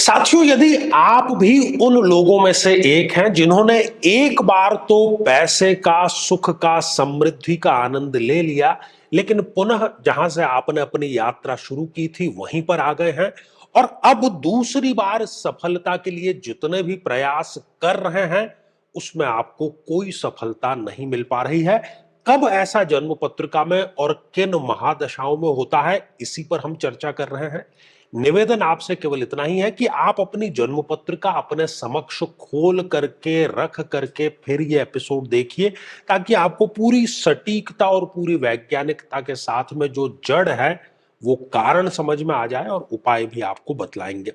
साथियों, यदि आप भी उन लोगों में से एक हैं जिन्होंने एक बार तो पैसे का, सुख का, समृद्धि का आनंद ले लिया, लेकिन पुनः जहां से आपने अपनी यात्रा शुरू की थी वहीं पर आ गए हैं और अब दूसरी बार सफलता के लिए जितने भी प्रयास कर रहे हैं उसमें आपको कोई सफलता नहीं मिल पा रही है। कब ऐसा जन्म पत्रिका में और किन महादशाओं में होता है, इसी पर हम चर्चा कर रहे हैं। निवेदन आपसे केवल इतना ही है कि आप अपनी जन्म पत्रिका अपने समक्ष खोल करके रख करके फिर ये एपिसोड देखिए, ताकि आपको पूरी सटीकता और पूरी वैज्ञानिकता के साथ में जो जड़ है वो कारण समझ में आ जाए और उपाय भी आपको बतलाएंगे।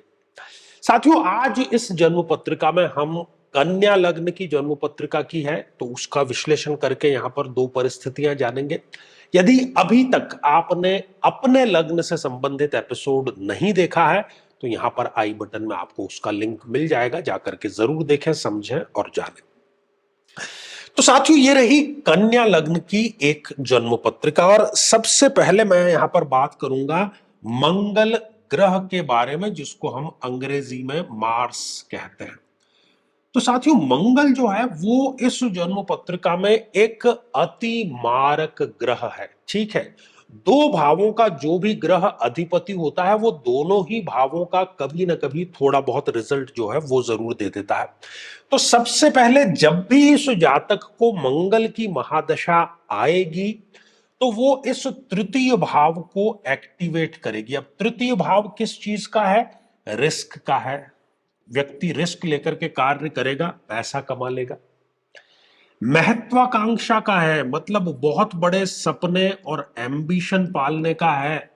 साथियों, आज इस जन्म पत्रिका में हम कन्या लग्न की जन्म पत्रिका की है, तो उसका विश्लेषण करके यहां पर दो परिस्थितियां जानेंगे। यदि अभी तक आपने अपने लग्न से संबंधित एपिसोड नहीं देखा है तो यहां पर आई बटन में आपको उसका लिंक मिल जाएगा, जाकर के जरूर देखें, समझें और जानें। तो साथियों, ये रही कन्या लग्न की एक जन्म पत्रिका और सबसे पहले मैं यहां पर बात करूंगा मंगल ग्रह के बारे में, जिसको हम अंग्रेजी में मार्स कहते हैं। तो साथियों, मंगल जो है वो इस जन्म पत्रिका में एक अति मारक ग्रह है। ठीक है, दो भावों का जो भी ग्रह अधिपति होता है वो दोनों ही भावों का कभी ना कभी थोड़ा बहुत रिजल्ट जो है वो जरूर दे देता है। तो सबसे पहले जब भी इस जातक को मंगल की महादशा आएगी तो वो इस तृतीय भाव को एक्टिवेट करेगी। अब तृतीय भाव किस चीज का है? रिस्क का है। व्यक्ति रिस्क लेकर के कार्य करेगा, पैसा कमा लेगा। महत्वाकांक्षा का है, मतलब बहुत बड़े सपने और एम्बिशन पालने का है।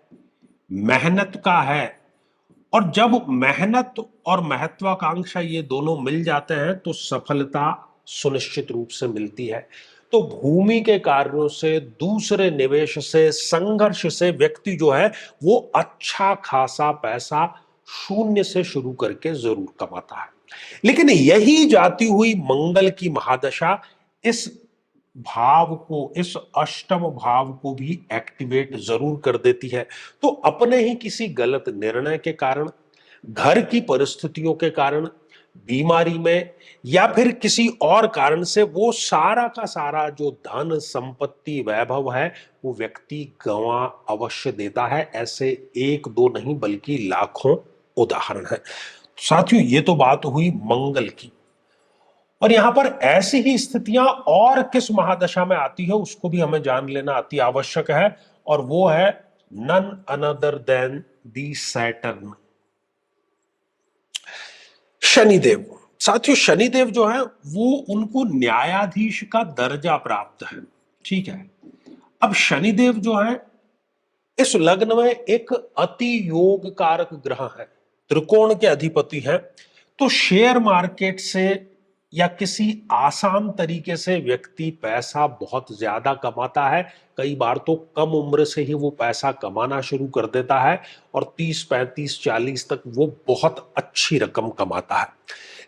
मेहनत का है, और जब मेहनत और महत्वाकांक्षा ये दोनों मिल जाते हैं तो सफलता सुनिश्चित रूप से मिलती है। तो भूमि के कार्यों से, दूसरे निवेश से, संघर्ष से व्यक्ति जो है वो अच्छा खासा पैसा शून्य से शुरू करके जरूर कमाता है। लेकिन यही जाती हुई मंगल की महादशा इस भाव को, इस अष्टम भाव को भी एक्टिवेट जरूर कर देती है। तो अपने ही किसी गलत निर्णय के कारण, घर की परिस्थितियों के कारण, बीमारी में या फिर किसी और कारण से वो सारा का सारा जो धन संपत्ति वैभव है वो व्यक्ति गंवा अवश्य देता है। ऐसे एक दो नहीं बल्कि लाखों उदाहरण है। साथियों, ये तो बात हुई मंगल की, और यहां पर ऐसी ही स्थितियां और किस महादशा में आती है उसको भी हमें जान लेना अति आवश्यक है, और वो है नन अनदर देन दी सैटर्न, शनिदेव। साथियों, शनिदेव जो है वो उनको न्यायाधीश का दर्जा प्राप्त है। ठीक है, अब शनिदेव जो है इस लग्न में एक अति योग कारक ग्रह है, त्रिकोण के अधिपति है। तो शेयर मार्केट से या किसी आसान तरीके से व्यक्ति पैसा बहुत ज्यादा कमाता है। कई बार तो कम उम्र से ही वो पैसा कमाना शुरू कर देता है और 30, 35, 40 तक वो बहुत अच्छी रकम कमाता है।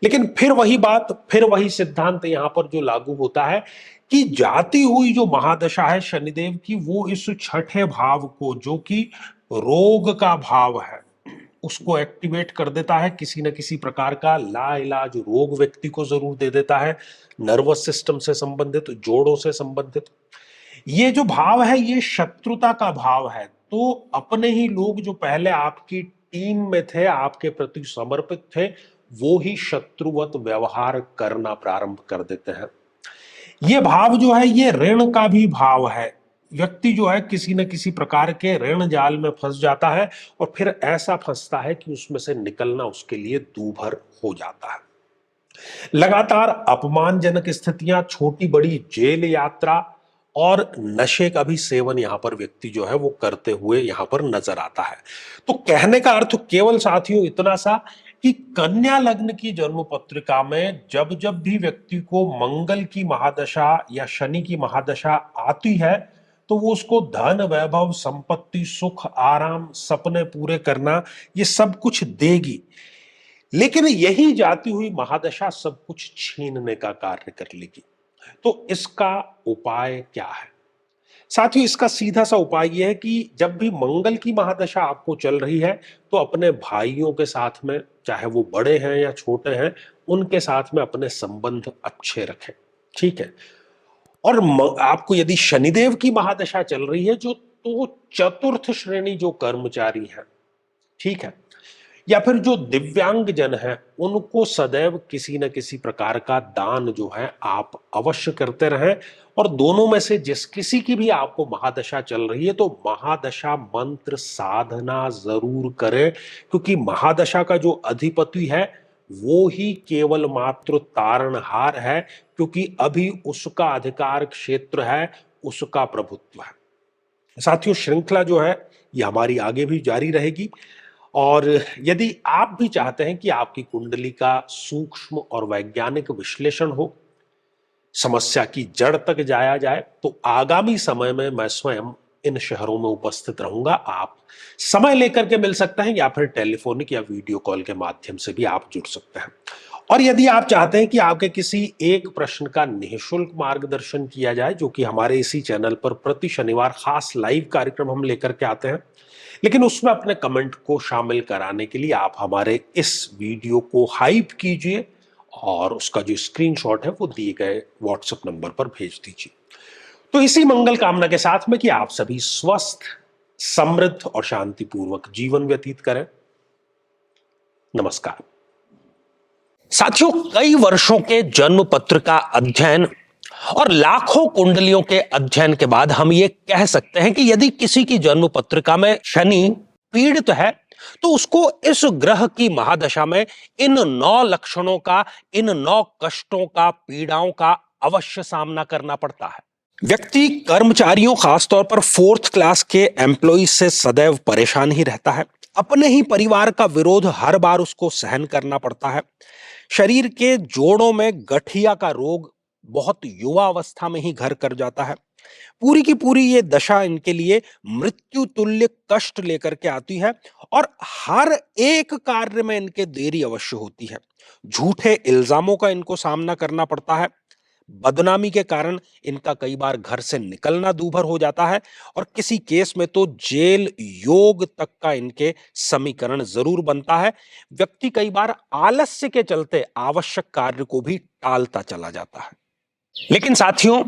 लेकिन फिर वही बात, फिर वही सिद्धांत यहां पर जो लागू होता है कि जाती हुई जो महादशा है शनिदेव की, वो इस छठे भाव को, जो कि रोग का भाव है, उसको एक्टिवेट कर देता है। किसी न किसी प्रकार का लाइलाज रोग व्यक्ति को जरूर दे देता है, नर्वस सिस्टम से संबंधित, जोड़ों से संबंधित। ये जो भाव है ये शत्रुता का भाव है। तो अपने ही लोग जो पहले आपकी टीम में थे, आपके प्रति समर्पित थे, वो ही शत्रुवत व्यवहार करना प्रारंभ कर देते हैं। ये भाव जो है ये ऋण का भी भाव है। व्यक्ति जो है किसी न किसी प्रकार के ऋण जाल में फंस जाता है और फिर ऐसा फंसता है कि उसमें से निकलना उसके लिए दूभर हो जाता है। लगातार अपमानजनक स्थितियां, छोटी बड़ी जेल यात्रा और नशे का भी सेवन यहां पर व्यक्ति जो है वो करते हुए यहां पर नजर आता है। तो कहने का अर्थ केवल साथियों इतना सा कि कन्या लग्न की जन्म पत्रिका में जब जब भी व्यक्ति को मंगल की महादशा या शनि की महादशा आती है तो वो उसको धन, वैभव, संपत्ति, सुख, आराम, सपने पूरे करना, ये सब कुछ देगी। लेकिन यही जाती हुई महादशा सब कुछ छीनने का कार्य कर लेगी। तो इसका उपाय क्या है? साथियों, इसका सीधा सा उपाय यह है कि जब भी मंगल की महादशा आपको चल रही है तो अपने भाइयों के साथ में चाहे वो बड़े हैं या छोटे हैं, उनके साथ में अपने संबंध अच्छे रखें। ठीक है। और आपको यदि शनिदेव की महादशा चल रही है जो, तो चतुर्थ श्रेणी जो कर्मचारी है, ठीक है, या फिर जो दिव्यांग जन है, उनको सदैव किसी न किसी प्रकार का दान जो है आप अवश्य करते रहें। और दोनों में से जिस किसी की भी आपको महादशा चल रही है, तो महादशा मंत्र साधना जरूर करें, क्योंकि महादशा का जो अधिपति है वो ही केवल मात्र तारणहार है, क्योंकि अभी उसका अधिकार क्षेत्र है, उसका प्रभुत्व है। साथियों, श्रृंखला जो है ये हमारी आगे भी जारी रहेगी। और यदि आप भी चाहते हैं कि आपकी कुंडली का सूक्ष्म और वैज्ञानिक विश्लेषण हो, समस्या की जड़ तक जाया जाए, तो आगामी समय में मैं स्वयं इन शहरों में उपस्थित रहूंगा। आप समय लेकर के मिल सकते हैं, या फिर टेलीफोनिक या वीडियो कॉल के माध्यम से भी आप जुड़ सकते हैं। और यदि आप चाहते हैं कि आपके किसी एक प्रश्न का निःशुल्क मार्गदर्शन किया जाए, जो कि हमारे इसी चैनल पर प्रति शनिवार खास लाइव कार्यक्रम हम लेकर के आते हैं, लेकिन उसमें अपने कमेंट को शामिल कराने के लिए आप हमारे इस वीडियो को हाइप कीजिए और उसका जो स्क्रीनशॉट है वो दिए गए व्हाट्सएप नंबर पर भेज दीजिए। तो इसी मंगल कामना के साथ में कि आप सभी स्वस्थ, समृद्ध और शांतिपूर्वक जीवन व्यतीत करें। नमस्कार। साथियों, कई वर्षों के जन्म पत्र का अध्ययन और लाखों कुंडलियों के अध्ययन के बाद हम ये कह सकते हैं कि यदि किसी की जन्म पत्रिका में शनि पीड़ित है, तो उसको इस ग्रह की महादशा में इन 9 लक्षणों का, इन 9 कष्टों का, पीड़ाओं का अवश्य सामना करना पड़ता है। व्यक्ति कर्मचारियों, खासतौर पर 4th क्लास के एम्प्लॉइज से सदैव परेशान ही रहता है। अपने ही परिवार का विरोध हर बार उसको सहन करना पड़ता है। शरीर के जोड़ों में गठिया का रोग बहुत युवा अवस्था में ही घर कर जाता है। पूरी की पूरी ये दशा इनके लिए मृत्यु तुल्य कष्ट लेकर के आती है, और हर एक कार्य में इनके देरी अवश्य होती है। झूठे इल्जामों का इनको सामना करना पड़ता है। बदनामी के कारण इनका कई बार घर से निकलना दूभर हो जाता है, और किसी केस में तो जेल योग तक का इनके समीकरण जरूर बनता है। व्यक्ति कई बार आलस्य के चलते आवश्यक कार्य को भी टालता चला जाता है। लेकिन साथियों,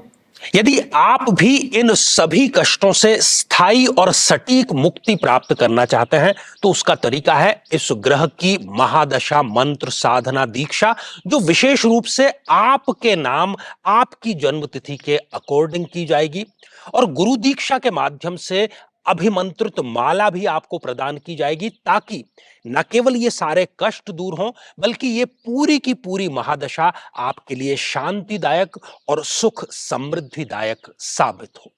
यदि आप भी इन सभी कष्टों से स्थायी और सटीक मुक्ति प्राप्त करना चाहते हैं, तो उसका तरीका है इस ग्रह की महादशा मंत्र साधना दीक्षा, जो विशेष रूप से आपके नाम, आपकी जन्मतिथि के अकॉर्डिंग की जाएगी। और गुरु दीक्षा के माध्यम से अभिमंत्रित माला भी आपको प्रदान की जाएगी, ताकि न केवल ये सारे कष्ट दूर हों, बल्कि ये पूरी की पूरी महादशा आपके लिए शांतिदायक और सुख समृद्धिदायक साबित हो।